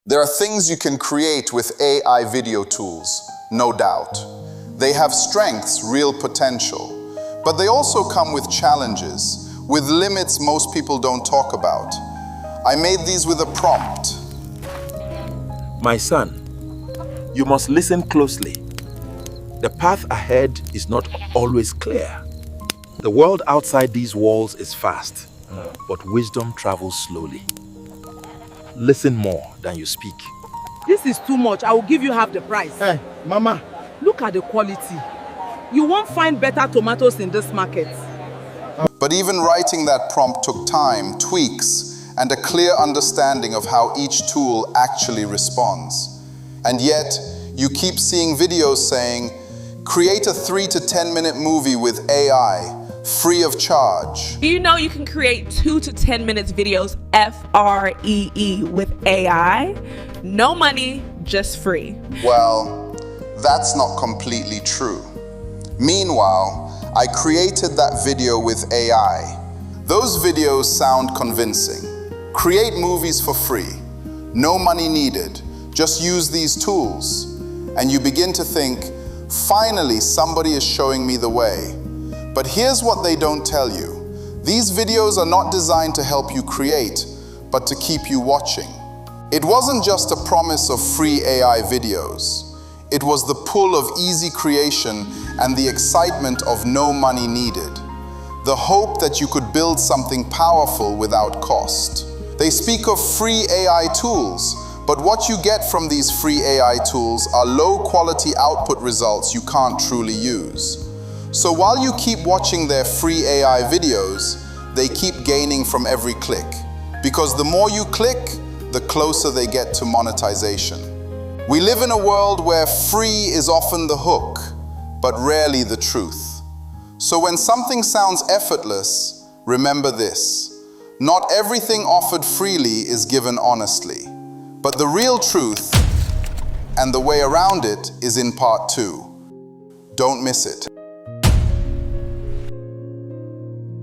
There are things you can create with AI video tools, no doubt. They have strengths, real potential, but they also come with challenges, with limits most people don't talk about. I made these with a prompt. My son, you must listen closely. The path ahead is not always clear. The world outside these walls is fast, but wisdom travels slowly. Listen more than you speak. This is too much. I will give you half the price. Hey, Mama. Look at the quality. You won't find better tomatoes in this market. But even writing that prompt took time, tweaks, and a clear understanding of how each tool actually responds. And yet, you keep seeing videos saying, create a 3 to 10 minute movie with AI, free of charge. Do you know you can create 2 to 10 minutes videos free with AI? No money, just free. Well, that's not completely true. Meanwhile, I created that video with AI. Those videos sound convincing. Create movies for free. No money needed. Just use these tools. And you begin to think, finally, somebody is showing me the way. But here's what they don't tell you. These videos are not designed to help you create, but to keep you watching. It wasn't just a promise of free AI videos. It was the pull of easy creation and the excitement of no money needed. The hope that you could build something powerful without cost. They speak of free AI tools, but what you get from these free AI tools are low-quality output results you can't truly use. So while you keep watching their free AI videos, they keep gaining from every click. Because the more you click, the closer they get to monetization. We live in a world where free is often the hook, but rarely the truth. So when something sounds effortless, remember this. Not everything offered freely is given honestly. But the real truth, and the way around it, is in part 2. Don't miss it.